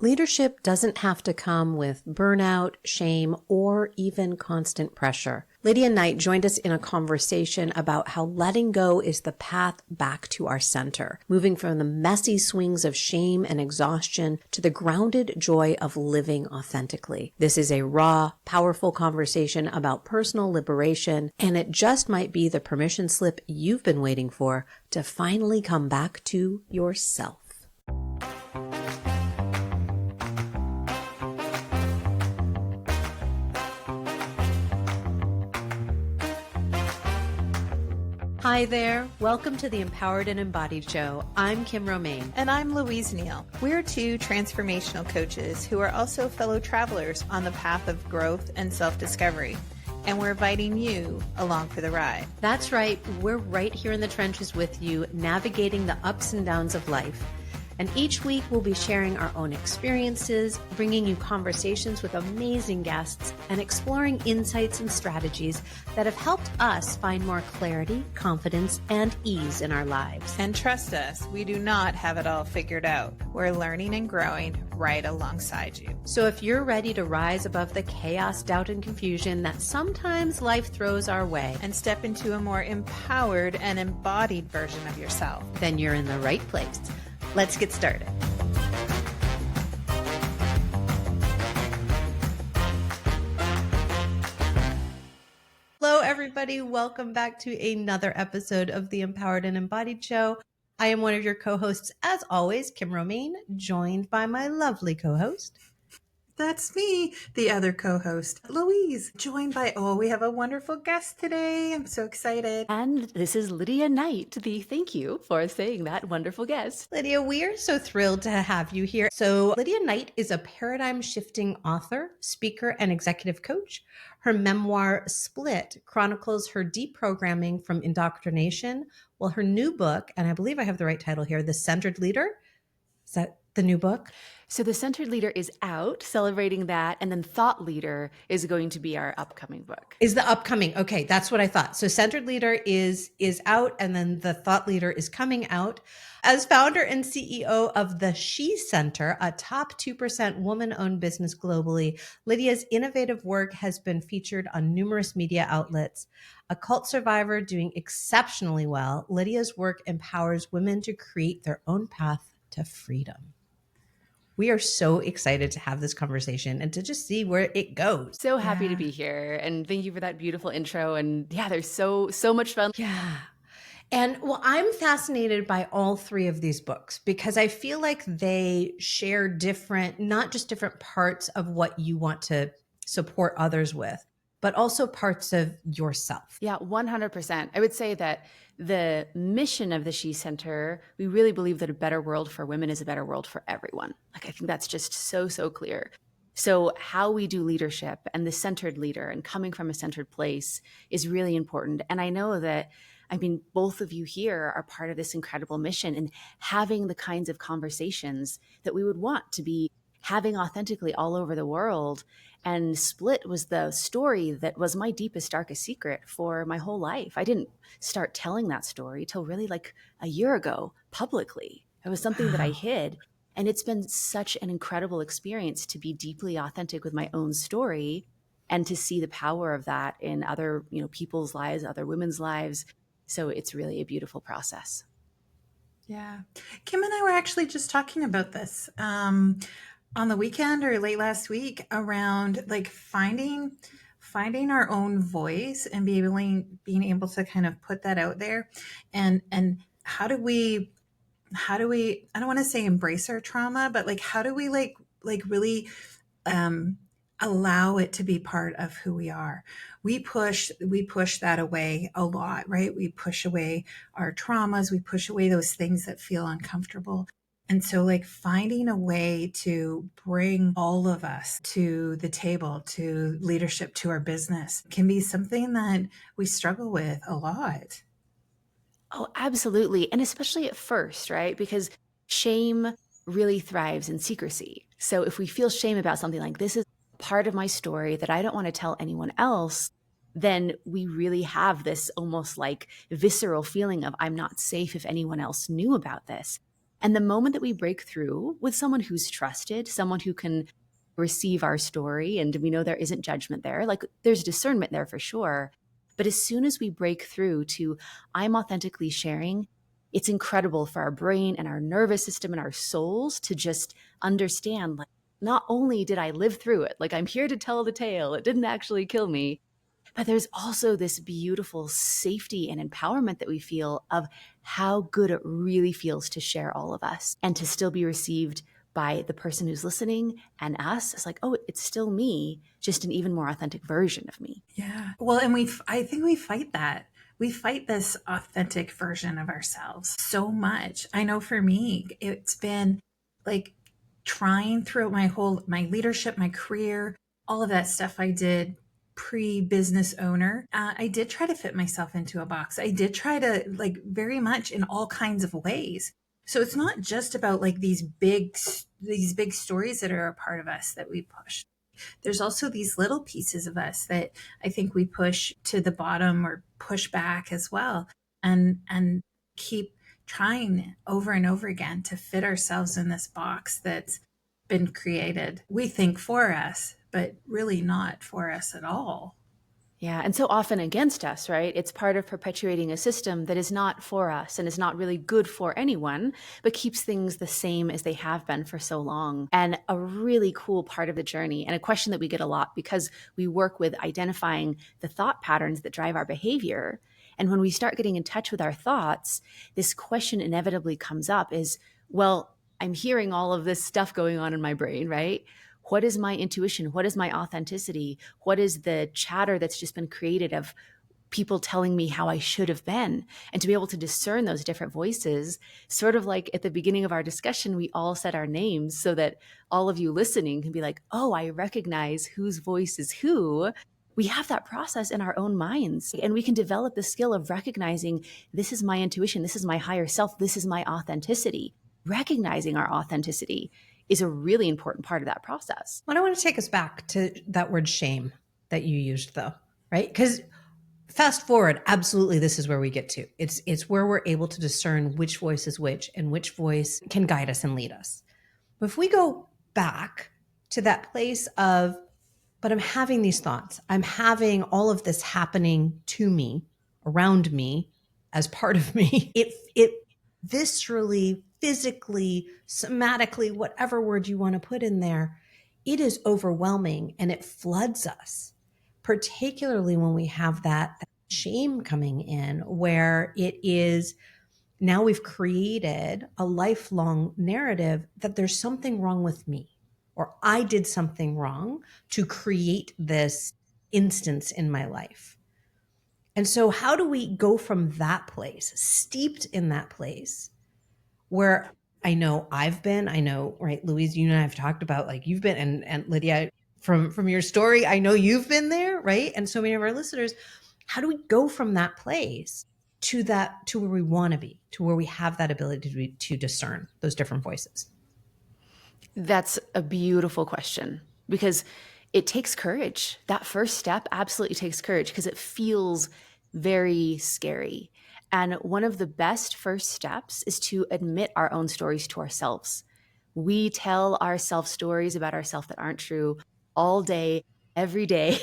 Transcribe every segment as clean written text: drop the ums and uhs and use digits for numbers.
Leadership doesn't have to come with burnout, shame, or even constant pressure. Lydia Knight joined us in a conversation about how letting go is the path back to our center, moving from the messy swings of shame and exhaustion to the grounded joy of living authentically. This is a raw, powerful conversation about personal liberation, and it just might be the permission slip you've been waiting for to finally come back to yourself. Hi there. Welcome to the Empowered and Embodied Show. I'm Kim Romain. And I'm Louise Neil. We're two transformational coaches who are also fellow travelers on the path of growth and self-discovery. And we're inviting you along for the ride. That's right. We're right here in the trenches with you, navigating the ups and downs of life. And each week we'll be sharing our own experiences, bringing you conversations with amazing guests, and exploring insights and strategies that have helped us find more clarity, confidence, and ease in our lives. And trust us, we do not have it all figured out. We're learning and growing right alongside you. So if you're ready to rise above the chaos, doubt, and confusion that sometimes life throws our way, and step into a more empowered and embodied version of yourself, then you're in the right place. Let's get started. Hello, everybody. Welcome back to another episode of the Empowered and Embodied Show. I am one of your co-hosts, as always, Kim Romain, joined by my lovely co-host. That's me, the other co-host, Louise, joined by, we have a wonderful guest today. I'm so excited. And this is Lydia Knight. Thank you for saying that, wonderful guest. Lydia, we are so thrilled to have you here. So Lydia Knight is a paradigm-shifting author, speaker, and executive coach. Her memoir, Split, chronicles her deprogramming from indoctrination, while her new book, and I believe I have the right title here, The Centered Leader. Is that the new book? So The Centered Leader is out, celebrating that, and then Thought Leader is going to be our upcoming book. Is the upcoming. Okay, that's what I thought. So Centered Leader is out, and then the Thought Leader is coming out. As founder and CEO of the She Center, a top 2% woman-owned business globally, Lydia's innovative work has been featured on numerous media outlets. A cult survivor doing exceptionally well, Lydia's work empowers women to create their own path to freedom. We are so excited to have this conversation and to just see where it goes. So happy to be here. And thank you for that beautiful intro. And yeah, there's so much fun. Yeah. And well, I'm fascinated by all three of these books because I feel like they share different, not just different parts of what you want to support others with, but also parts of yourself. Yeah, 100%. I would say that the mission of the She Center, we really believe that a better world for women is a better world for everyone. Like, I think that's just so clear. So how we do leadership and the centered leader and coming from a centered place is really important. And I know that, both of you here are part of this incredible mission and having the kinds of conversations that we would want to be having authentically all over the world. And Split was the story that was my deepest, darkest secret for my whole life. I didn't start telling that story till really like a year ago publicly. It was something that I hid. And it's been such an incredible experience to be deeply authentic with my own story and to see the power of that in other, people's lives, other women's lives. So it's really a beautiful process. Yeah. Kim and I were actually just talking about this on the weekend or late last week around like finding our own voice and being able to kind of put that out there. And how do we, I don't want to say embrace our trauma, but like, how do we like really allow it to be part of who we are? We push that away a lot, right? We push away our traumas. We push away those things that feel uncomfortable. And so like finding a way to bring all of us to the table, to leadership, to our business can be something that we struggle with a lot. Oh, absolutely. And especially at first, right? Because shame really thrives in secrecy. So if we feel shame about something like this is part of my story that I don't want to tell anyone else, then we really have this almost like visceral feeling of I'm not safe if anyone else knew about this. And the moment that we break through with someone who's trusted, someone who can receive our story, and we know there isn't judgment there, like there's discernment there for sure. But as soon as we break through to, I'm authentically sharing, it's incredible for our brain and our nervous system and our souls to just understand, like, not only did I live through it, like I'm here to tell the tale, it didn't actually kill me, but there's also this beautiful safety and empowerment that we feel of how good it really feels to share all of us and to still be received by the person who's listening and us. It's like, oh, it's still me, just an even more authentic version of me. Yeah. Well, and I think we fight that. We fight this authentic version of ourselves so much. I know for me, it's been like trying throughout my leadership, my career, all of that stuff I did pre-business owner. I did try to fit myself into a box. I did try to, like, very much in all kinds of ways. So it's not just about like these big stories that are a part of us that we push. There's also these little pieces of us that I think we push to the bottom or push back as well, and keep trying over and over again to fit ourselves in this box that's been created, we think, for us, but really not for us at all. Yeah, and so often against us, right? It's part of perpetuating a system that is not for us and is not really good for anyone, but keeps things the same as they have been for so long. And a really cool part of the journey, and a question that we get a lot because we work with identifying the thought patterns that drive our behavior. And when we start getting in touch with our thoughts, this question inevitably comes up is, well, I'm hearing all of this stuff going on in my brain, right? What is my intuition? What is my authenticity? What is the chatter that's just been created of people telling me how I should have been? And to be able to discern those different voices, sort of like at the beginning of our discussion, we all said our names so that all of you listening can be like, oh, I recognize whose voice is who. We have that process in our own minds, and we can develop the skill of recognizing, this is my intuition, this is my higher self, this is my authenticity. Recognizing our authenticity is a really important part of that process. Well, I want to take us back to that word shame that you used, though, right? Because fast forward, absolutely, this is where we get to. It's where we're able to discern which voice is which and which voice can guide us and lead us. But if we go back to that place of, but I'm having these thoughts, I'm having all of this happening to me, around me, as part of me, it viscerally, physically, somatically, whatever word you want to put in there, it is overwhelming and it floods us, particularly when we have that shame coming in, where it is now we've created a lifelong narrative that there's something wrong with me, or I did something wrong to create this instance in my life. And so, how do we go from that place, steeped in that place, where I know I've been, I know, right, Louise, you and I have talked about, like, you've been, and Lydia, from your story, I know you've been there, right? And so many of our listeners, how do we go from that place to where we want to be, to where we have that ability to discern those different voices? That's a beautiful question because it takes courage. That first step absolutely takes courage because it feels very scary. And one of the best first steps is to admit our own stories to ourselves. We tell ourselves stories about ourselves that aren't true all day, every day.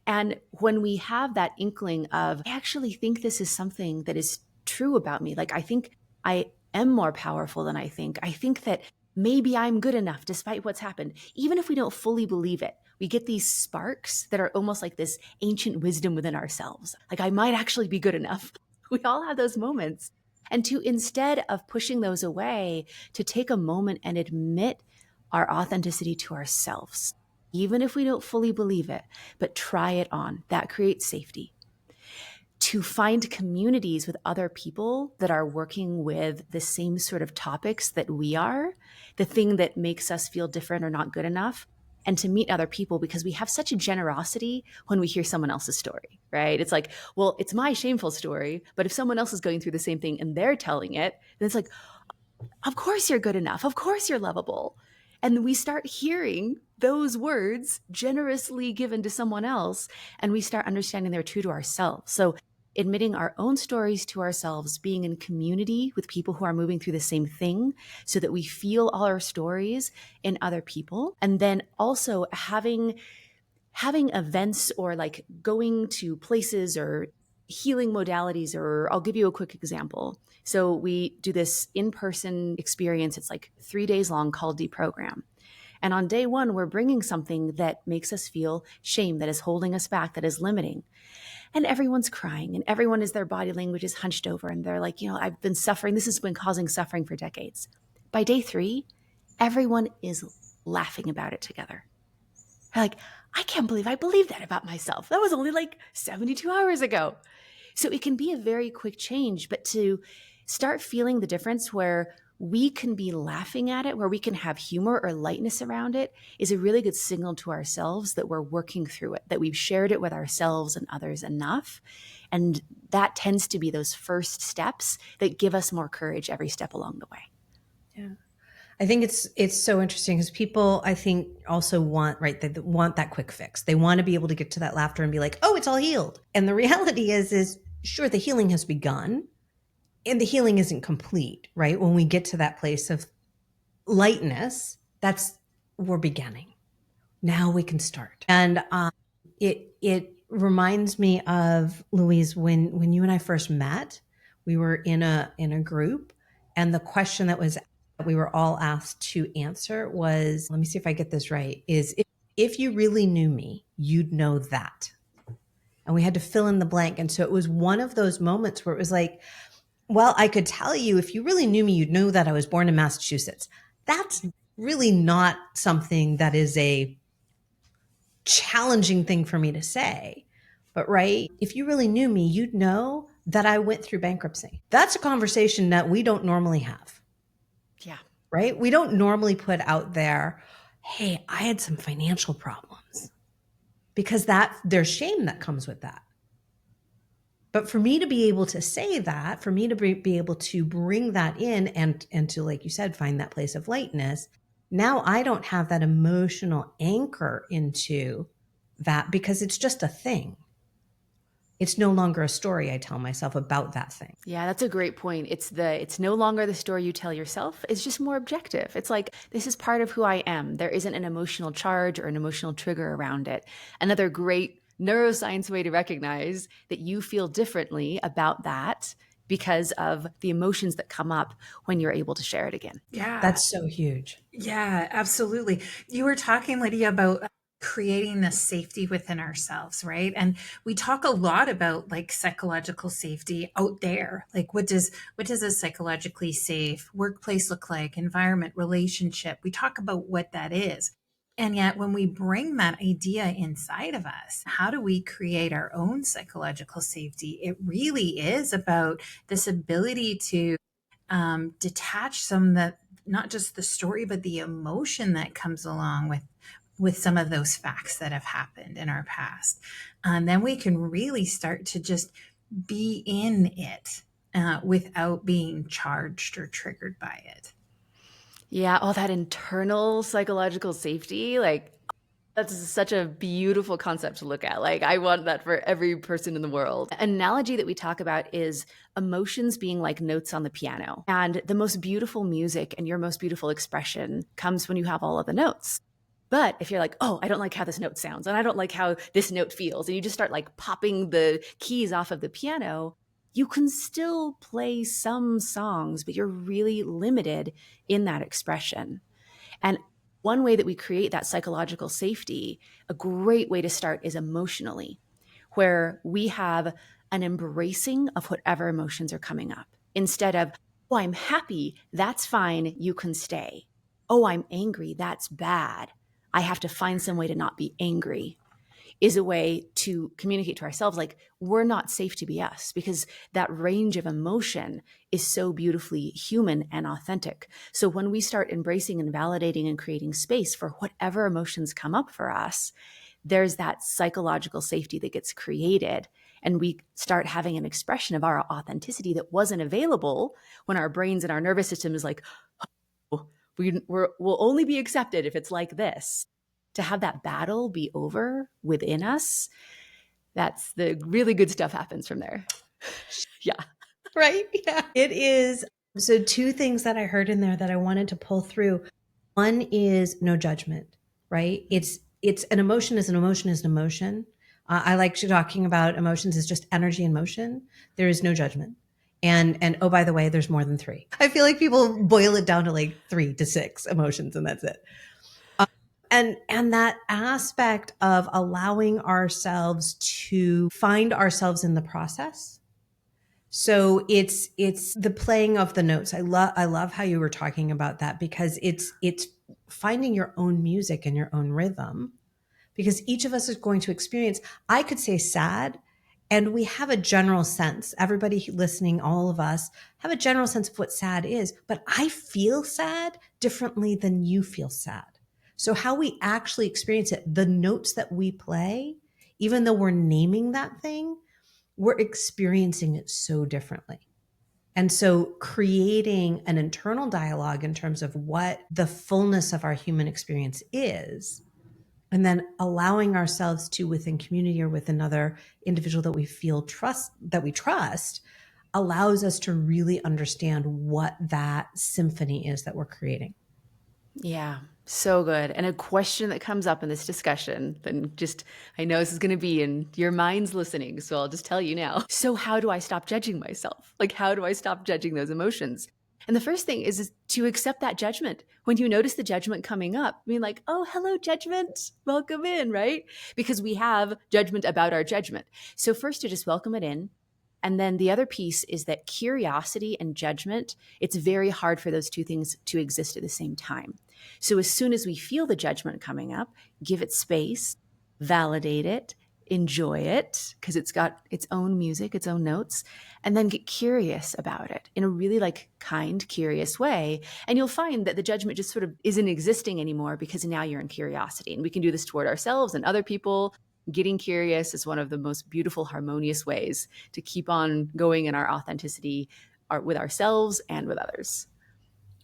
And when we have that inkling of, I actually think this is something that is true about me, like I think I am more powerful than I think that maybe I'm good enough despite what's happened, even if we don't fully believe it, we get these sparks that are almost like this ancient wisdom within ourselves. Like, I might actually be good enough. We all have those moments. And to, instead of pushing those away, to take a moment and admit our authenticity to ourselves, even if we don't fully believe it, but try it on. That creates safety. To find communities with other people that are working with the same sort of topics that we are, the thing that makes us feel different or not good enough, and to meet other people, because we have such a generosity when we hear someone else's story, right? It's like, well, it's my shameful story, but if someone else is going through the same thing and they're telling it, then it's like, of course you're good enough. Of course you're lovable. And we start hearing those words generously given to someone else, and we start understanding they're true to ourselves. So admitting our own stories to ourselves, being in community with people who are moving through the same thing so that we feel all our stories in other people. And then also having events or like going to places or healing modalities. Or I'll give you a quick example. So we do this in-person experience. It's like 3 days long, called Deprogram. And on day one, we're bringing something that makes us feel shame, that is holding us back, that is limiting. And everyone's crying, and everyone is, their body language is hunched over, and they're like, I've been suffering. This has been causing suffering for decades. By day 3, everyone is laughing about it together. They're like, I can't believe I believed that about myself. That was only like 72 hours ago. So it can be a very quick change, but to start feeling the difference where we can be laughing at it, where we can have humor or lightness around it, is a really good signal to ourselves that we're working through it, that we've shared it with ourselves and others enough. And that tends to be those first steps that give us more courage every step along the way. Yeah. I think it's so interesting because people, I think, also want, right, they want that quick fix. They want to be able to get to that laughter and be like, oh, it's all healed. And the reality is sure, the healing has begun and the healing isn't complete, right? When we get to that place of lightness, we're beginning. Now we can start. And it reminds me of, Louise, when you and I first met, we were in a group, and the question that we were all asked to answer was, let me see if I get this right, is if you really knew me, you'd know that. And we had to fill in the blank. And so it was one of those moments where it was like, well, I could tell you, if you really knew me, you'd know that I was born in Massachusetts. That's really not something that is a challenging thing for me to say. But right, if you really knew me, you'd know that I went through bankruptcy. That's a conversation that we don't normally have. Yeah. Right? We don't normally put out there, hey, I had some financial problems, because there's shame that comes with that. But for me to be able to say that, for me to be able to bring that in and to, like you said, find that place of lightness, now I don't have that emotional anchor into that because it's just a thing. It's no longer a story I tell myself about that thing. Yeah, that's a great point. It's no longer the story you tell yourself. It's just more objective. It's like, this is part of who I am. There isn't an emotional charge or an emotional trigger around it. Another great neuroscience way to recognize that you feel differently about that because of the emotions that come up when you're able to share it again. Yeah. That's so huge. Yeah, absolutely. You were talking, Lydia, about creating this safety within ourselves, right? And we talk a lot about like psychological safety out there. Like what does a psychologically safe workplace look like? Environment, relationship. We talk about what that is. And yet when we bring that idea inside of us, how do we create our own psychological safety? It really is about this ability to detach some, that not just the story but the emotion that comes along with some of those facts that have happened in our past. And then we can really start to just be in it without being charged or triggered by it. Yeah, all that internal psychological safety, like, that's such a beautiful concept to look at. Like, I want that for every person in the world. An analogy that we talk about is emotions being like notes on the piano. And the most beautiful music and your most beautiful expression comes when you have all of the notes. But if you're like, oh, I don't like how this note sounds, and I don't like how this note feels, and you just start like popping the keys off of the piano, you can still play some songs, but you're really limited in that expression. And one way that we create that psychological safety, a great way to start is emotionally, where we have an embracing of whatever emotions are coming up. Instead of, oh, I'm happy, that's fine, you can stay. Oh, I'm angry, that's bad. I have to find some way to not be angry, is a way to communicate to ourselves like we're not safe to be us, because that range of emotion is so beautifully human and authentic. So when we start embracing and validating and creating space for whatever emotions come up for us, there's that psychological safety that gets created, and we start having an expression of our authenticity that wasn't available when our brains and our nervous system is like, oh, we'll only be accepted if it's like this. To have that battle be over within us, that's the really good stuff happens from there. Yeah. Right? Yeah. It is. So, two things that I heard in there that I wanted to pull through. One is no judgment, right? It's an emotion is an emotion is an emotion. I like talking about emotions as just energy and motion. There is no judgment. And oh, by the way, there's more than three. I feel like people boil it down to like 3 to 6 emotions, and that's it. And that aspect of allowing ourselves to find ourselves in the process. So it's the playing of the notes. I love how you were talking about that, because it's finding your own music and your own rhythm, because each of us is going to experience. I could say sad, and we have a general sense. Everybody listening, all of us have a general sense of what sad is, but I feel sad differently than you feel sad. So how we actually experience it, the notes that we play, even though we're naming that thing, we're experiencing it so differently. And so creating an internal dialogue in terms of what the fullness of our human experience is, and then allowing ourselves to, within community or with another individual that we feel we trust, allows us to really understand what that symphony is that we're creating. Yeah, so good. And a question that comes up in this discussion, then just, I know this is going to be in your mind's listening, so I'll just tell you now. So, how do I stop judging myself? Like, how do I stop judging those emotions? And the first thing is to accept that judgment. When you notice the judgment coming up, I mean, like, oh, hello, judgment, welcome in, right? Because we have judgment about our judgment. So, first, to just welcome it in. And then the other piece is that curiosity and judgment, it's very hard for those two things to exist at the same time. So as soon as we feel the judgment coming up, give it space, validate it, enjoy it, because it's got its own music, its own notes, and then get curious about it in a really like kind, curious way. And you'll find that the judgment just sort of isn't existing anymore, because now you're in curiosity. And we can do this toward ourselves and other people. Getting curious is one of the most beautiful, harmonious ways to keep on going in our authenticity with ourselves and with others.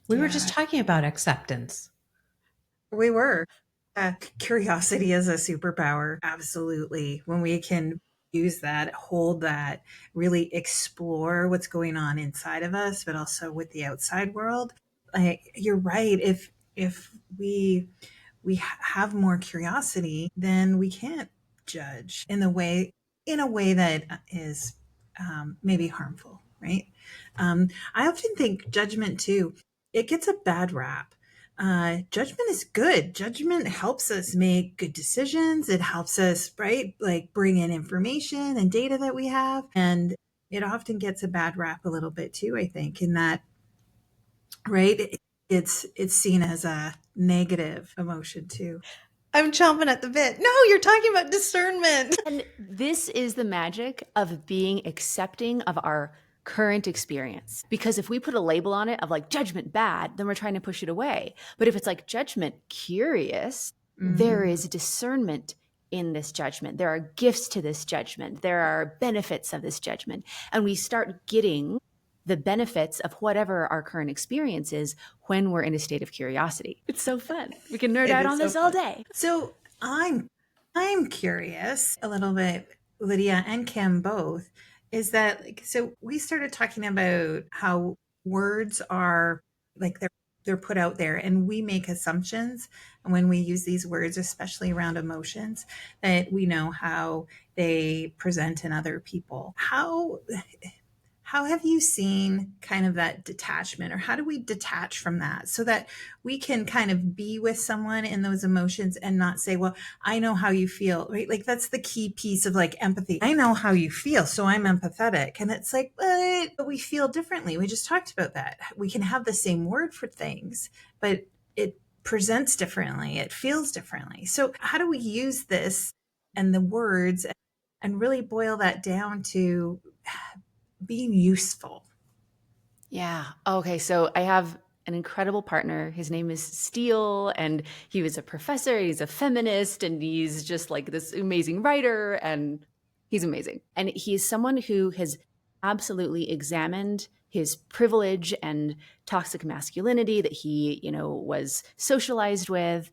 We were just Yeah, talking about acceptance. we were. Curiosity is a superpower. Absolutely. When we can use that, hold that, really explore what's going on inside of us, but also with the outside world. Like, you're right. If have more curiosity, then we can't judge in a way that is maybe harmful, right? I often think judgment too. It gets a bad rap. Judgment is good. Judgment helps us make good decisions. It helps us, right, like bring in information and data that we have, and it often gets a bad rap a little bit too. I think in that, right, it's seen as a negative emotion too. I'm chomping at the bit. No, you're talking about discernment. And this is the magic of being accepting of our current experience. Because if we put a label on it of like judgment bad, then we're trying to push it away. But if it's like judgment curious, there Mm. is discernment in this judgment. There are gifts to this judgment. There are benefits of this judgment. And we start getting the benefits of whatever our current experience is when we're in a state of curiosity. It's so fun. We can nerd It out is on so this all fun. day. So I'm curious a little bit, Lydia and Kim both, is that like, so we started talking about how words are like they're put out there and we make assumptions when we use these words, especially around emotions, that we know how they present in other people. How have you seen kind of that detachment, or how do we detach from that so that we can kind of be with someone in those emotions and not say, well, I know how you feel, right? Like that's the key piece of like empathy. I know how you feel, so I'm empathetic. And it's like, but we feel differently. We just talked about that. We can have the same word for things, but it presents differently. It feels differently. So how do we use this and the words and really boil that down to being useful? Yeah. Okay. So I have an incredible partner. His name is Steele, and he was a professor. He's a feminist, and he's just like this amazing writer, and he's amazing. And he is someone who has absolutely examined his privilege and toxic masculinity that he, was socialized with.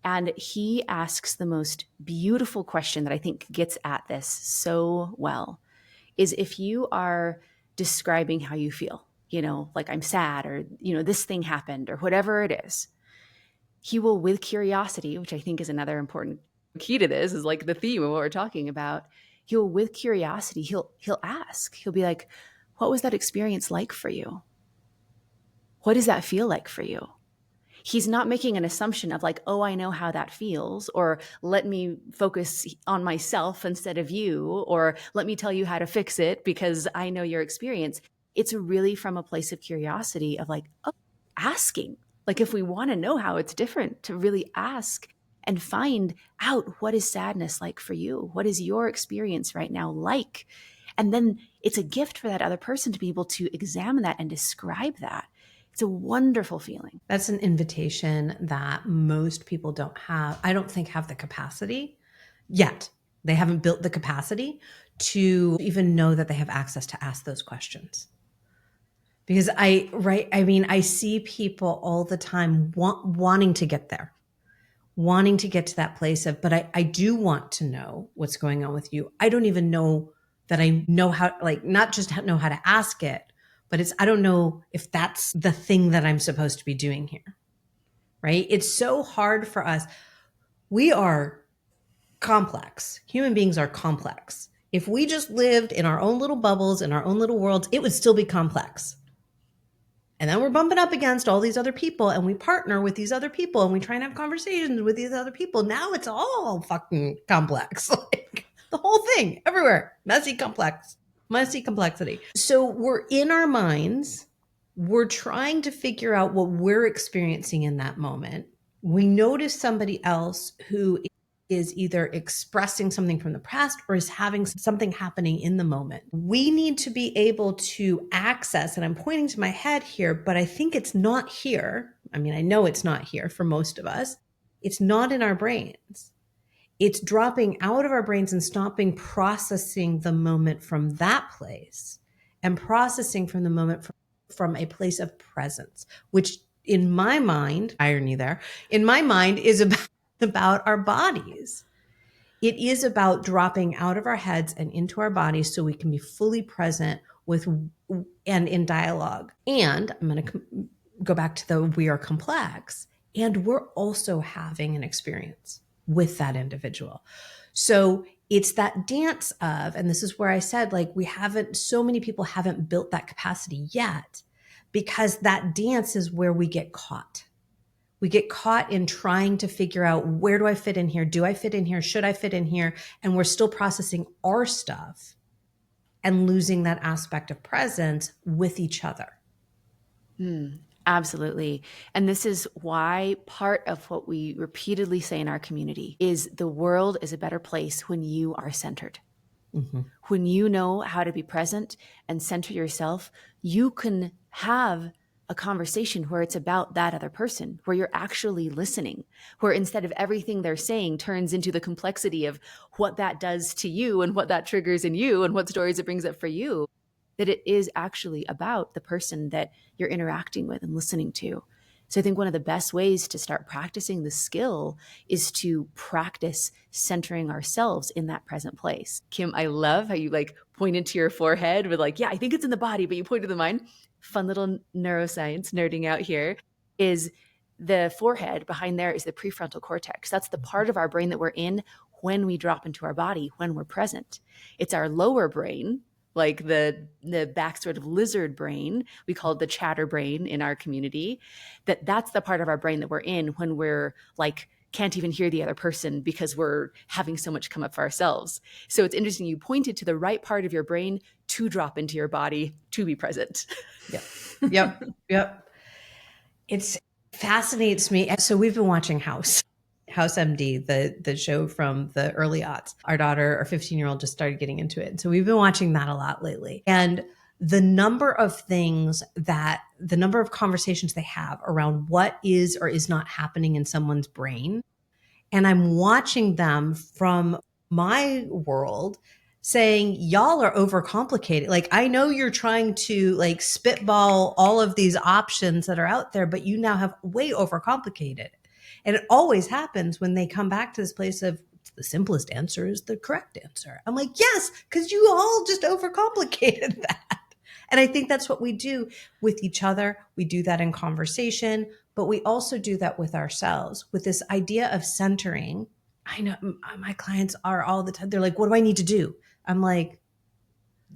And he asks the most beautiful question that I think gets at this so well. is if you are describing how you feel, like I'm sad, or, this thing happened, or whatever it is, he will, with curiosity, which I think is another important key to this, is like the theme of what we're talking about. He'll, with curiosity, he'll ask, he'll be like, what was that experience like for you? What does that feel like for you? He's not making an assumption of like, oh, I know how that feels, or let me focus on myself instead of you, or let me tell you how to fix it because I know your experience. It's really from a place of curiosity of like, oh, asking. Like if we want to know how it's different, to really ask and find out, what is sadness like for you? What is your experience right now like? And then it's a gift for that other person to be able to examine that and describe that. It's a wonderful feeling. That's an invitation that most people don't have. I don't think have the capacity yet. They haven't built the capacity to even know that they have access to ask those questions. Because I see people all the time wanting to get there, wanting to get to that place of, but I do want to know what's going on with you. I don't even know that I know how, like, not just know how to ask it, but I don't know if that's the thing that I'm supposed to be doing here, right? It's so hard for us. We are complex. Human beings are complex. If we just lived in our own little bubbles, in our own little worlds, it would still be complex. And then we're bumping up against all these other people, and we partner with these other people, and we try and have conversations with these other people. Now it's all fucking complex. Like the whole thing, everywhere. Messy complexity. So we're in our minds. We're trying to figure out what we're experiencing in that moment. We notice somebody else who is either expressing something from the past or is having something happening in the moment. We need to be able to access, and I'm pointing to my head here, but I think it's not here. I mean, I know it's not here for most of us. It's not in our brains. It's dropping out of our brains and stopping processing the moment from that place and processing from the moment from a place of presence, which in my mind, irony there, in my mind is about our bodies. It is about dropping out of our heads and into our bodies so we can be fully present with and in dialogue. And I'm going to go back to we are complex, and we're also having an experience with that individual. So it's that dance of, and this is where I said, like, so many people haven't built that capacity yet, because that dance is where we get caught. We get caught in trying to figure out, where do I fit in here? Do I fit in here? Should I fit in here? And we're still processing our stuff and losing that aspect of presence with each other. Absolutely. And this is why part of what we repeatedly say in our community is the world is a better place when you are centered. Mm-hmm. When you know how to be present and center yourself, you can have a conversation where it's about that other person, where you're actually listening, where instead of everything they're saying turns into the complexity of what that does to you and what that triggers in you and what stories it brings up for you, that it is actually about the person that you're interacting with and listening to. So I think one of the best ways to start practicing the skill is to practice centering ourselves in that present place. Kim, I love how you like pointed to your forehead with like, yeah, I think it's in the body, but you pointed to the mind. Fun little neuroscience nerding out here is the forehead behind there is the prefrontal cortex. That's the part of our brain that we're in when we drop into our body, when we're present. It's our lower brain, like the back sort of lizard brain, we call it the chatter brain in our community, that's the part of our brain that we're in when we're like, can't even hear the other person because we're having so much come up for ourselves. So it's interesting. You pointed to the right part of your brain to drop into your body, to be present. Yep. It fascinates me. So we've been watching House MD, the show from the early aughts. Our daughter, our 15-year-old, just started getting into it. And so we've been watching that a lot lately. And the number of conversations they have around what is or is not happening in someone's brain. And I'm watching them from my world saying, y'all are overcomplicated. Like, I know you're trying to like spitball all of these options that are out there, but you now have way overcomplicated. And it always happens when they come back to this place of the simplest answer is the correct answer. I'm like, yes, because you all just overcomplicated that. And I think that's what we do with each other. We do that in conversation, but we also do that with ourselves with this idea of centering. I know my clients are all the time. They're like, what do I need to do? I'm like,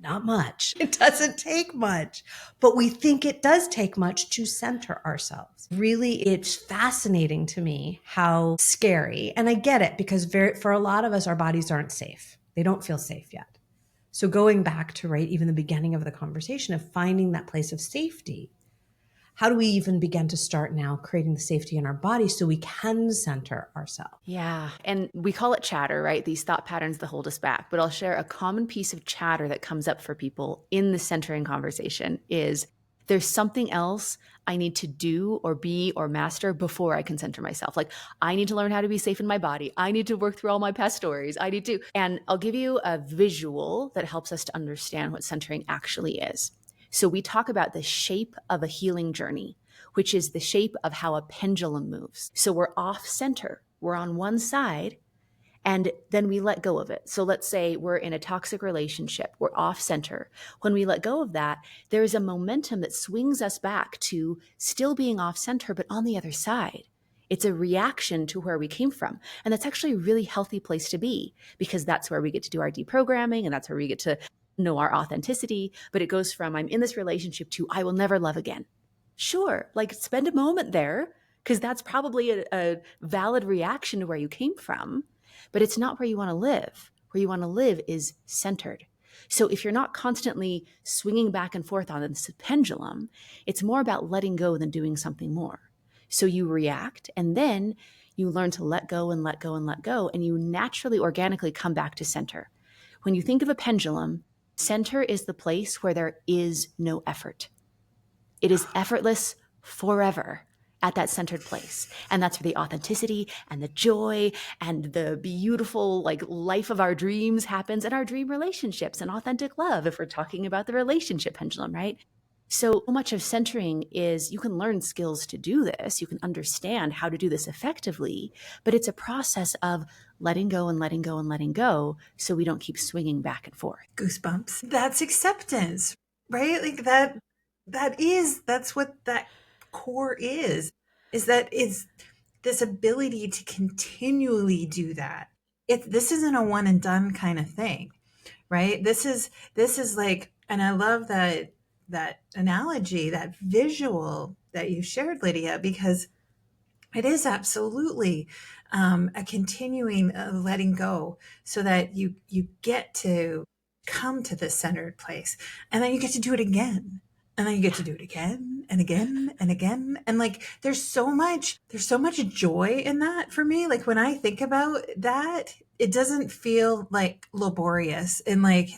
not much. It doesn't take much, but we think it does take much to center ourselves. Really, it's fascinating to me how scary, and I get it because for a lot of us, our bodies aren't safe. They don't feel safe yet. So going back to, right, even the beginning of the conversation of finding that place of safety, how do we even begin to start now creating the safety in our body so we can center ourselves? Yeah. And we call it chatter, right? These thought patterns that hold us back. But I'll share a common piece of chatter that comes up for people in the centering conversation is there's something else I need to do or be or master before I can center myself. Like, I need to learn how to be safe in my body. I need to work through all my past stories. I need to. And I'll give you a visual that helps us to understand what centering actually is. So we talk about the shape of a healing journey, which is the shape of how a pendulum moves. So we're off center, we're on one side, and then we let go of it. So let's say we're in a toxic relationship, we're off center. When we let go of that, there is a momentum that swings us back to still being off center, but on the other side. It's a reaction to where we came from. And that's actually a really healthy place to be because that's where we get to do our deprogramming and that's where we get to know our authenticity. But it goes from I'm in this relationship to I will never love again. Sure, like spend a moment there because that's probably a valid reaction to where you came from, but it's not where you want to live. Where you want to live is centered. So if you're not constantly swinging back and forth on this pendulum, it's more about letting go than doing something more. So you react and then you learn to let go and let go and let go, and you naturally, organically come back to center. When you think of a pendulum, center is the place where there is no effort. It is effortless forever at that centered place. And that's where the authenticity and the joy and the beautiful like life of our dreams happens in our dream relationships and authentic love, if we're talking about the relationship pendulum, right? So much of centering is you can learn skills to do this. You can understand how to do this effectively, but it's a process of letting go and letting go and letting go so we don't keep swinging back and forth. Goosebumps. That's acceptance, right? Like that's what that core is that it's this ability to continually do that. This isn't a one and done kind of thing, right? This is like, and I love that analogy, that visual that you shared, Lydia, because it is absolutely a continuing letting go so that you get to come to this centered place, and then you get to do it again, and then you get to do it again and again and again, and like there's so much joy in that for me. Like when I think about that, it doesn't feel like laborious and like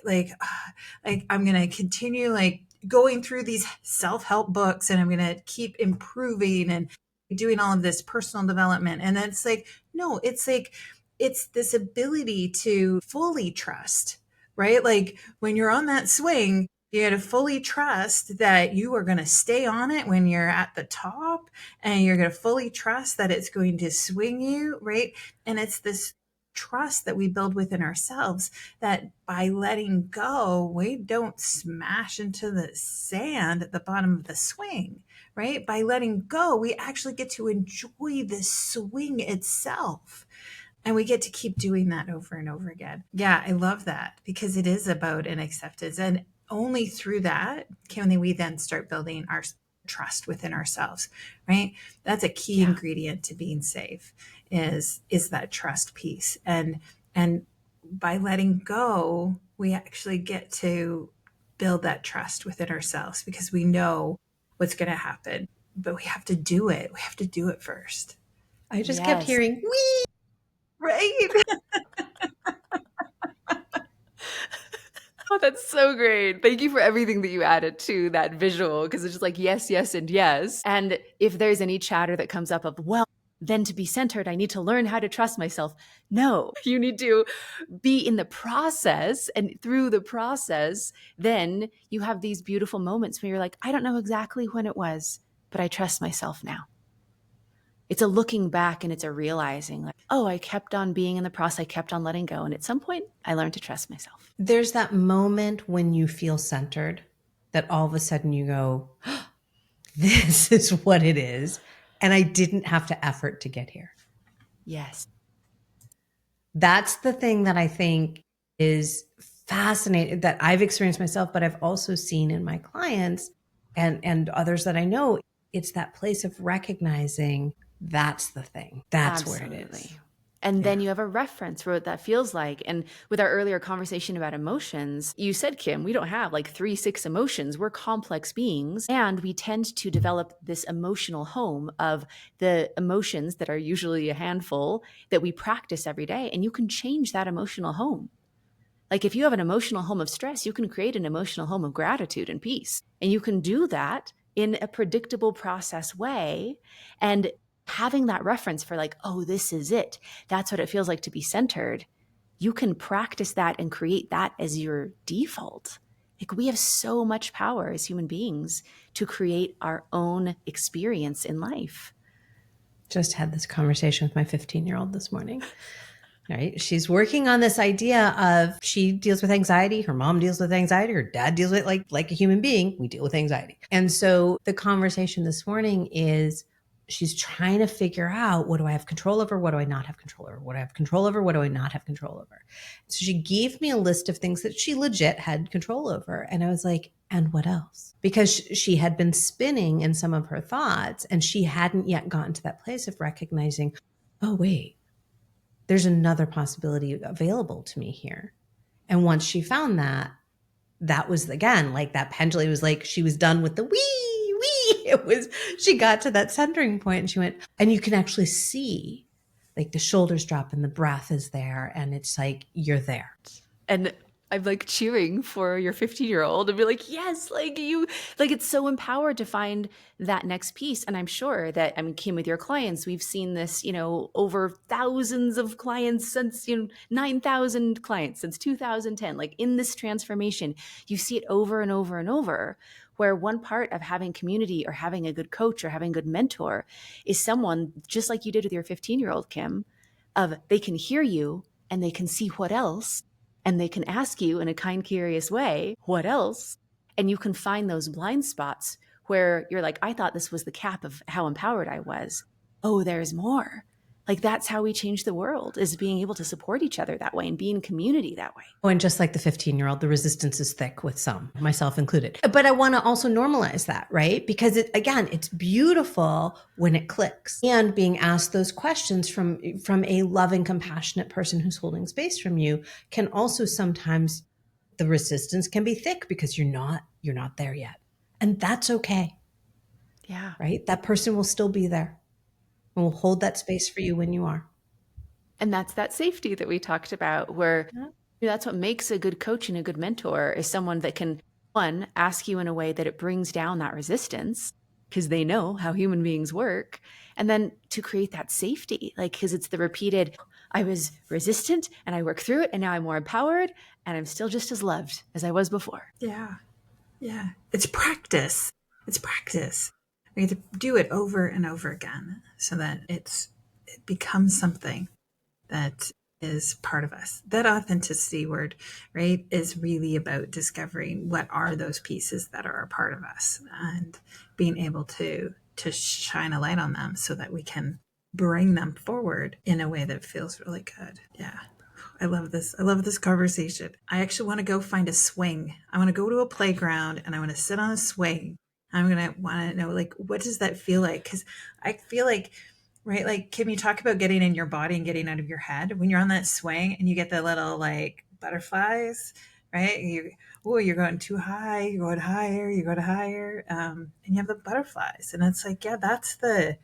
I'm gonna continue like going through these self-help books and I'm gonna keep improving and doing all of this personal development. And it's like, no, it's like, it's this ability to fully trust, right? Like when you're on that swing, you got to fully trust that you are going to stay on it when you're at the top, and you're going to fully trust that it's going to swing you, right? And it's this trust that we build within ourselves that by letting go, we don't smash into the sand at the bottom of the swing, right? By letting go, we actually get to enjoy the swing itself. And we get to keep doing that over and over again. Yeah, I love that because it is about an acceptance. And only through that can we then start building our trust within ourselves, right? That's a key ingredient to being safe is that trust piece. And by letting go, we actually get to build that trust within ourselves because we know what's going to happen, but we have to do it. We have to do it first. I just kept hearing, wee, right? Oh, that's so great. Thank you for everything that you added to that visual because it's just like yes, yes, and yes. And if there's any chatter that comes up of, well, then to be centered, I need to learn how to trust myself. No, you need to be in the process. And through the process, then you have these beautiful moments where you're like, I don't know exactly when it was, but I trust myself now. It's a looking back and it's a realizing like, oh, I kept on being in the process. I kept on letting go. And at some point, I learned to trust myself. There's that moment when you feel centered that all of a sudden you go, this is what it is. And I didn't have to effort to get here. Yes. That's the thing that I think is fascinating that I've experienced myself, but I've also seen in my clients and others that I know. It's that place of recognizing that's the thing. That's what it is. Absolutely. And then you have a reference for what that feels like. And with our earlier conversation about emotions, you said, Kim, we don't have like 3, 6 emotions. We're complex beings. And we tend to develop this emotional home of the emotions that are usually a handful that we practice every day. And you can change that emotional home. Like if you have an emotional home of stress, you can create an emotional home of gratitude and peace. And you can do that in a predictable process way. And having that reference for like, oh, this is it. That's what it feels like to be centered. You can practice that and create that as your default. Like we have so much power as human beings to create our own experience in life. Just had this conversation with my 15-year-old this morning. Right? She's working on this idea of she deals with anxiety, her mom deals with anxiety, her dad deals with it like a human being, we deal with anxiety. And so the conversation this morning is she's trying to figure out, what do I have control over? What do I not have control over? What do I have control over? What do I not have control over? So she gave me a list of things that she legit had control over. And I was like, and what else? Because she had been spinning in some of her thoughts and she hadn't yet gotten to that place of recognizing, oh, wait, there's another possibility available to me here. And once she found that, that was again like that pendulum. It was like she was done with the wee, wee. It was, she got to that centering point and she went, and you can actually see like the shoulders drop and the breath is there. And it's like, you're there. And I'm like cheering for your 15-year-old and be like, yes, like you, like it's so empowered to find that next piece. And I'm sure that, I mean, Kim, with your clients, we've seen this, over thousands of clients since, 9,000 clients since 2010, like in this transformation, you see it over and over and over, where one part of having community or having a good coach or having a good mentor is someone just like you did with your 15-year-old, Kim, of they can hear you and they can see what else. And they can ask you in a kind, curious way, what else? And you can find those blind spots where you're like, I thought this was the cap of how empowered I was. Oh, there's more. Like that's how we change the world, is being able to support each other that way and be in community that way. Oh, and just like the 15-year-old, the resistance is thick with some, myself included. But I want to also normalize that, right? Because it's beautiful when it clicks. And being asked those questions from a loving, compassionate person who's holding space from you can also sometimes, the resistance can be thick because you're not there yet. And that's okay. Yeah. Right? That person will still be there and will hold that space for you when you are. And that's that safety that we talked about, where that's what makes a good coach and a good mentor, is someone that can, one, ask you in a way that it brings down that resistance because they know how human beings work. And then to create that safety, like, because it's the repeated, I was resistant and I worked through it and now I'm more empowered and I'm still just as loved as I was before. Yeah. Yeah. It's practice. It's practice. We have to do it over and over again so that it becomes something that is part of us. That authenticity word, right, is really about discovering what are those pieces that are a part of us and being able to shine a light on them so that we can bring them forward in a way that feels really good. Yeah. I love this. I love this conversation. I actually want to go find a swing. I want to go to a playground and I want to sit on a swing. I'm going to want to know, like, what does that feel like? Because I feel like, right, like, Kim, you talk about getting in your body and getting out of your head. When you're on that swing and you get the little, like, butterflies, right? You're going too high, you're going higher, you go to higher, and you have the butterflies. And it's like, yeah, that's the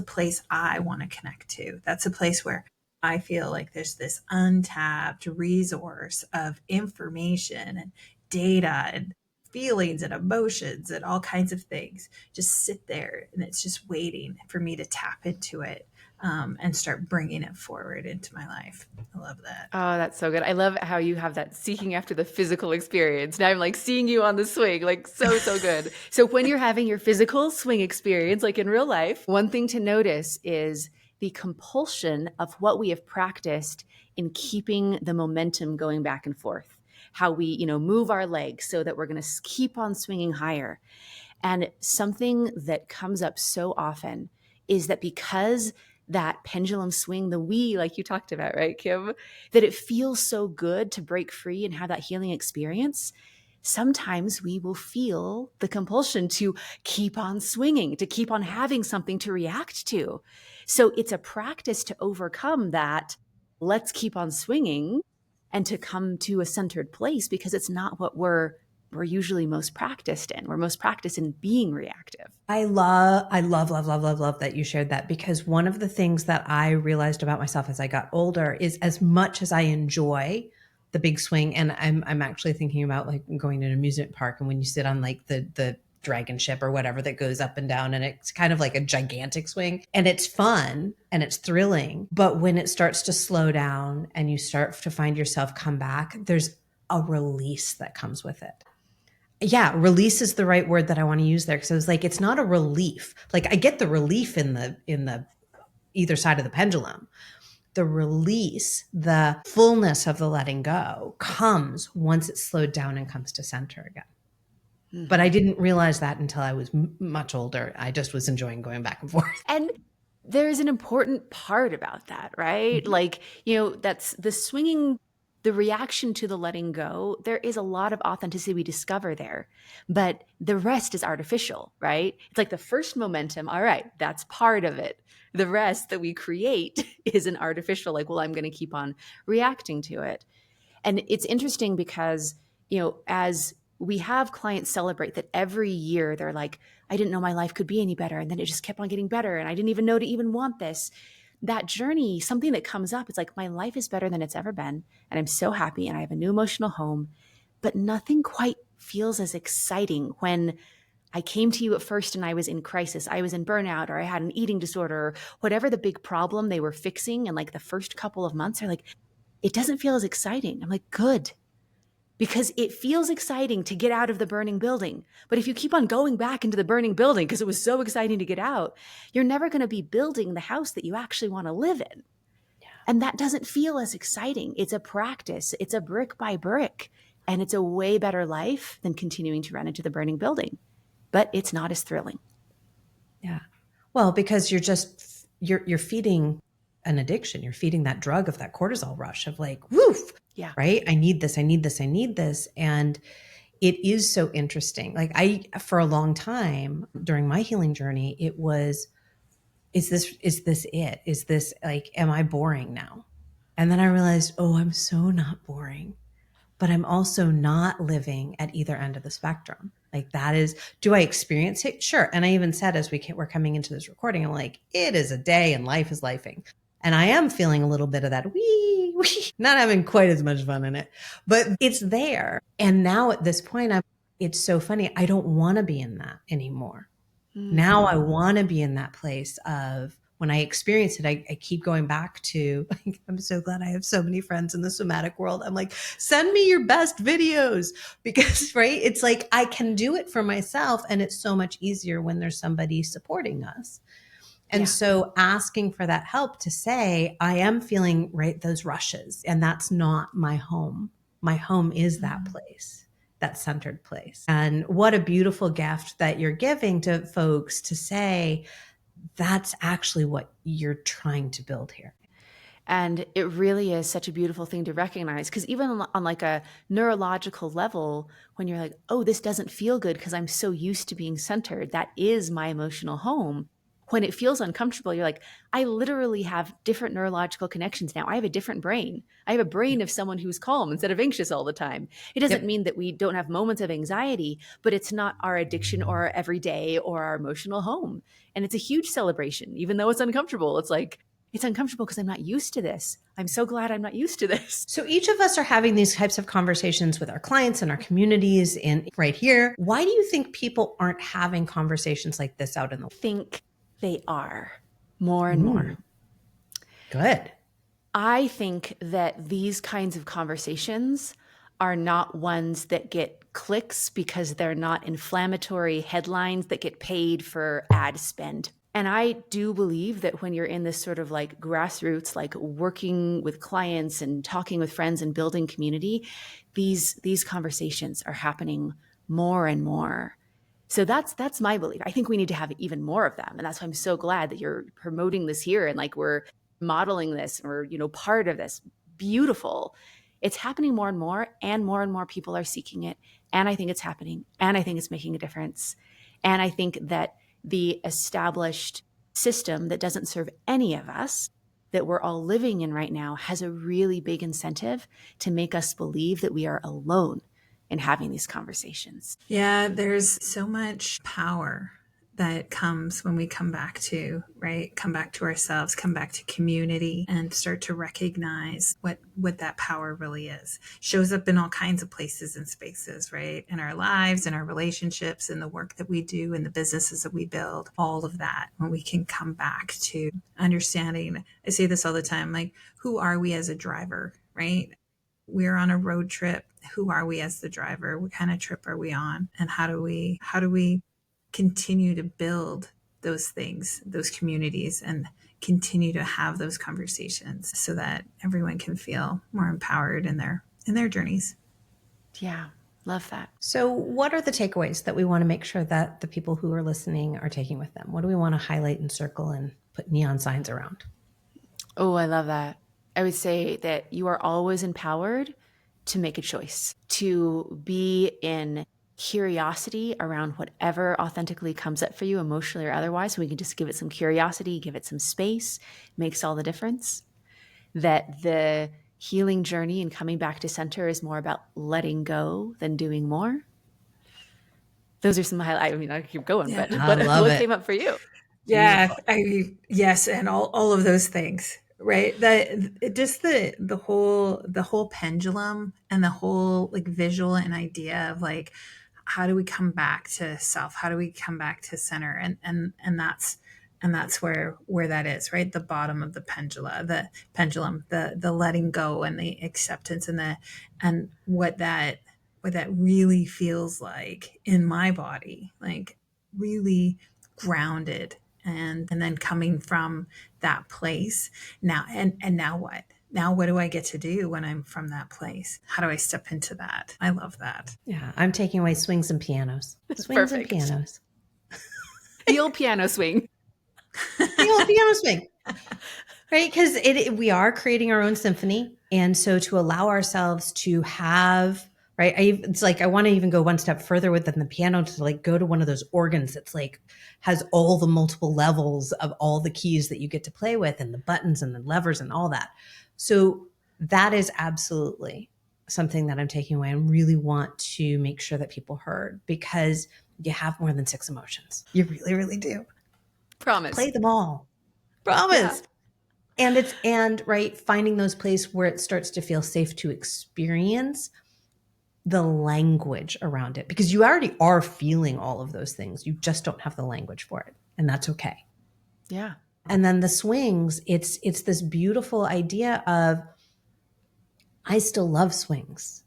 place I want to connect to. That's a place where I feel like there's this untapped resource of information and data and feelings and emotions and all kinds of things just sit there and it's just waiting for me to tap into it. and start bringing it forward into my life. I love that. Oh, that's so good. I love how you have that seeking after the physical experience. Now I'm like seeing you on the swing, like so, so good. So when you're having your physical swing experience, like in real life, one thing to notice is the compulsion of what we have practiced in keeping the momentum going back and forth. How we, move our legs so that we're going to keep on swinging higher. And something that comes up so often is that because that pendulum swing, the we, like you talked about, right, Kim, that it feels so good to break free and have that healing experience. Sometimes we will feel the compulsion to keep on swinging, to keep on having something to react to. So it's a practice to overcome that. Let's keep on swinging and to come to a centered place, because it's not what we're usually most practiced in. We're most practiced in being reactive. I love, love that you shared that, because one of the things that I realized about myself as I got older is, as much as I enjoy the big swing, and I'm actually thinking about like going to an amusement park, and when you sit on like the dragon ship or whatever that goes up and down, and it's kind of like a gigantic swing, and it's fun and it's thrilling. But when it starts to slow down and you start to find yourself come back, there's a release that comes with it. Yeah, release is the right word that I want to use there, because I was like, it's not a relief. Like, I get the relief in the either side of the pendulum. The release, the fullness of the letting go comes once it's slowed down and comes to center again. Mm-hmm. But I didn't realize that until I was much older. I just was enjoying going back and forth. And there's an important part about that, right? Mm-hmm. Like, that's the swinging, the reaction to the letting go. There is a lot of authenticity we discover there, but the rest is artificial, right? It's like the first momentum. All right, that's part of it. The rest that we create is an artificial, like, well, I'm going to keep on reacting to it. And it's interesting because, as we have clients celebrate that every year, they're like, I didn't know my life could be any better. And then it just kept on getting better. And I didn't even know to even want this. That journey, something that comes up, it's like, my life is better than it's ever been. And I'm so happy. And I have a new emotional home, but nothing quite feels as exciting when I came to you at first and I was in crisis. I was in burnout, or I had an eating disorder, or whatever the big problem they were fixing. And like the first couple of months are like, it doesn't feel as exciting. I'm like, good. Because it feels exciting to get out of the burning building. But if you keep on going back into the burning building because it was so exciting to get out, you're never going to be building the house that you actually want to live in. Yeah. And that doesn't feel as exciting. It's a practice. It's a brick by brick. And it's a way better life than continuing to run into the burning building. But it's not as thrilling. Yeah. Well, because you're feeding an addiction. You're feeding that drug of that cortisol rush of like, woof. Yeah. Right. I need this. I need this. I need this. And it is so interesting. Like, for a long time during my healing journey, it was, is this it? Is this like, am I boring now? And then I realized, oh, I'm so not boring, but I'm also not living at either end of the spectrum. Like, that is, do I experience it? Sure. And I even said, as we're coming into this recording, I'm like, it is a day and life is lifing. And I am feeling a little bit of that not having quite as much fun in it, but it's there. And now at this point, it's so funny. I don't want to be in that anymore. Mm-hmm. Now I want to be in that place of, when I experience it, I keep going back to, like, I'm so glad I have so many friends in the somatic world. I'm like, send me your best videos, because, right, it's like, I can do it for myself. And it's so much easier when there's somebody supporting us. And so asking for that help to say, I am feeling, right, those rushes, and that's not my home. My home is that place, that centered place. And what a beautiful gift that you're giving to folks to say, that's actually what you're trying to build here. And it really is such a beautiful thing to recognize, because even on like a neurological level, when you're like, oh, this doesn't feel good because I'm so used to being centered, that is my emotional home. When it feels uncomfortable, you're like, I literally have different neurological connections now. I have a different brain. I have a brain of someone who's calm instead of anxious all the time. It doesn't mean that we don't have moments of anxiety, but it's not our addiction or our everyday or our emotional home. And it's a huge celebration, even though it's uncomfortable. It's like, it's uncomfortable because I'm not used to this. I'm so glad I'm not used to this. So each of us are having these types of conversations with our clients and our communities and right here. Why do you think people aren't having conversations like this out in the world? I think they are more and more. Good. I think that these kinds of conversations are not ones that get clicks because they're not inflammatory headlines that get paid for ad spend. And I do believe that when you're in this sort of like grassroots, like working with clients and talking with friends and building community, these conversations are happening more and more. So that's my belief. I think we need to have even more of them. And that's why I'm so glad that you're promoting this here and like we're modeling this or, part of this. Beautiful. It's happening more and more people are seeking it. And I think it's happening. And I think it's making a difference. And I think that the established system that doesn't serve any of us that we're all living in right now has a really big incentive to make us believe that we are alone in having these conversations. Yeah, there's so much power that comes when we come back to, right? Come back to ourselves, come back to community and start to recognize what that power really is. Shows up in all kinds of places and spaces, right? In our lives, in our relationships, in the work that we do, in the businesses that we build, all of that. When we can come back to understanding, I say this all the time, like, who are we as a driver, right? We're on a road trip. Who are we as the driver? What kind of trip are we on? And how do we continue to build those things, those communities, and continue to have those conversations so that everyone can feel more empowered in their journeys. Yeah, love that. So, what are the takeaways that we want to make sure that the people who are listening are taking with them? What do we want to highlight and circle and put neon signs around? Oh, I love that. I would say that you are always empowered to make a choice, to be in curiosity around whatever authentically comes up for you, emotionally or otherwise. So we can just give it some curiosity, give it some space, makes all the difference. That the healing journey and coming back to center is more about letting go than doing more. Those are some highlights. I mean, I keep going, Yeah. but I love what it. came up for you? Yeah, yes, and all of those things, right? The whole pendulum and the whole like visual and idea of like how do we come back to self? How do we come back to center? And that's where that is, right? The bottom of the pendulum, the letting go and the acceptance and what that really feels like in my body, like really grounded and then coming from that place now and now what do I get to do when I'm from that place? How do I step into that? I love that. Yeah, I'm taking away swings and pianos. Swings and Perfect. pianos. The old piano swing. The old piano swing. Right? Because we are creating our own symphony. And so to allow ourselves to have, right? It's like I want to even go one step further within the piano to like go to one of those organs that's like has all the multiple levels of all the keys that you get to play with and the buttons and the levers and all that. So that is absolutely something that I'm taking away and really want to make sure that people heard because you have more than 6 emotions. You really, really do. Promise. Play them all. Promise. Yeah. And right, finding those places where it starts to feel safe to experience the language around it because you already are feeling all of those things. You just don't have the language for it. And that's okay. Yeah. And then the swings, it's this beautiful idea of I still love swings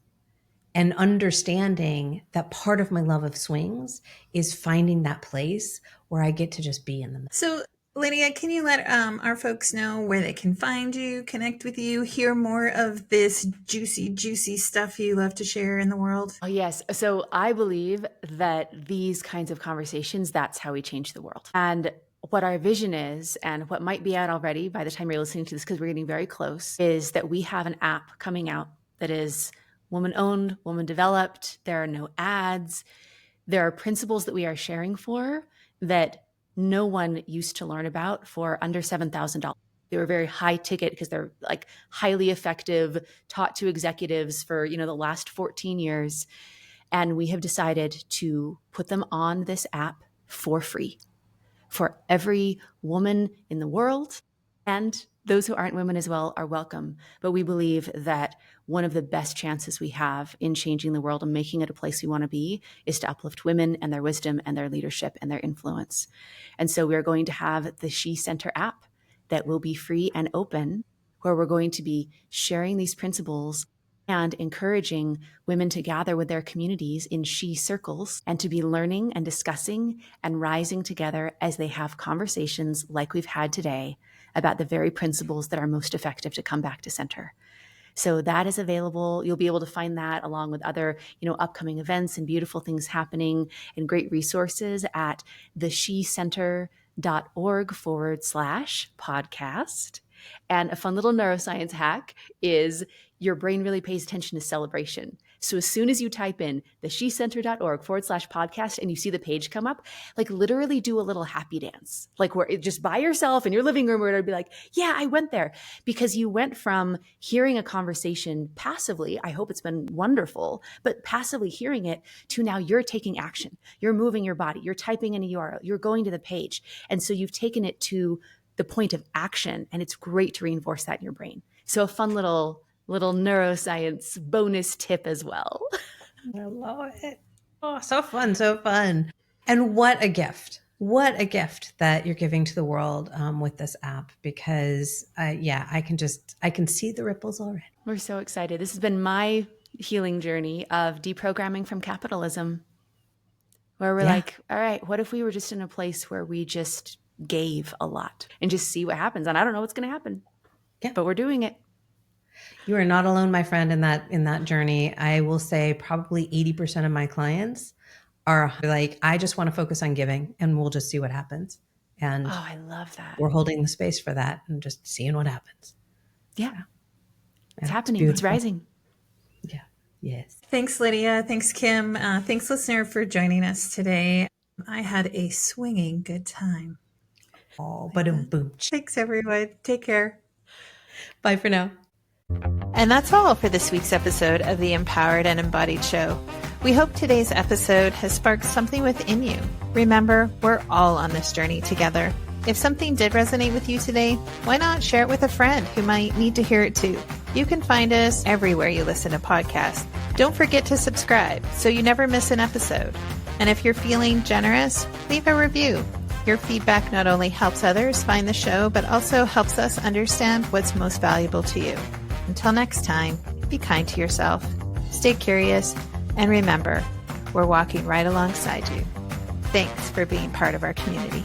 and understanding that part of my love of swings is finding that place where I get to just be in them. So Lydia, can you let our folks know where they can find you, connect with you, hear more of this juicy stuff you love to share in the world? Oh, yes. So I believe that these kinds of conversations, that's how we change the world. And what our vision is, and what might be out already by the time you're listening to this, because we're getting very close, is that we have an app coming out that is woman-owned, woman-developed. There are no ads. There are principles that we are sharing for that no one used to learn about for under $7,000. They were very high ticket because they're like highly effective, taught to executives for, the last 14 years. And we have decided to put them on this app for free for every woman in the world. And those who aren't women as well are welcome. But we believe that one of the best chances we have in changing the world and making it a place we want to be is to uplift women and their wisdom and their leadership and their influence. And so we are going to have the She Center app that will be free and open, where we're going to be sharing these principles and encouraging women to gather with their communities in she circles and to be learning and discussing and rising together as they have conversations like we've had today about the very principles that are most effective to come back to center. So that is available. You'll be able to find that along with other, upcoming events and beautiful things happening and great resources at theshecenter.org/podcast. And a fun little neuroscience hack is your brain really pays attention to celebration. So as soon as you type in theshecenter.org/podcast and you see the page come up, like literally do a little happy dance, like where it just by yourself in your living room, where it'd be like, yeah, I went there, because you went from hearing a conversation passively. I hope it's been wonderful, but passively hearing it to now you're taking action. You're moving your body. You're typing in a URL. You're going to the page. And so you've taken it to the point of action, and it's great to reinforce that in your brain. So a fun little neuroscience bonus tip as well. I love it. Oh, so fun, so fun. And what a gift that you're giving to the world with this app, because I can see the ripples already. We're so excited. This has been my healing journey of deprogramming from capitalism, where we're like, all right, what if we were just in a place where we just gave a lot and just see what happens? And I don't know what's going to happen, but we're doing it. You are not alone, my friend, in that journey. I will say probably 80% of my clients are like, I just want to focus on giving and we'll just see what happens. And I love that. We're holding the space for that and just seeing what happens. Yeah. It's happening. It's rising. Yeah. Yes. Thanks, Lydia. Thanks, Kim. Thanks, listener, for joining us today. I had a swinging good time. Oh, boom. Thanks, everyone. Take care. Bye for now. And that's all for this week's episode of the Empowered and Embodied Show. We hope today's episode has sparked something within you. Remember, we're all on this journey together. If something did resonate with you today, why not share it with a friend who might need to hear it too? You can find us everywhere you listen to podcasts. Don't forget to subscribe so you never miss an episode. And if you're feeling generous, leave a review. Your feedback not only helps others find the show, but also helps us understand what's most valuable to you. Until next time, be kind to yourself, stay curious, and remember, we're walking right alongside you. Thanks for being part of our community.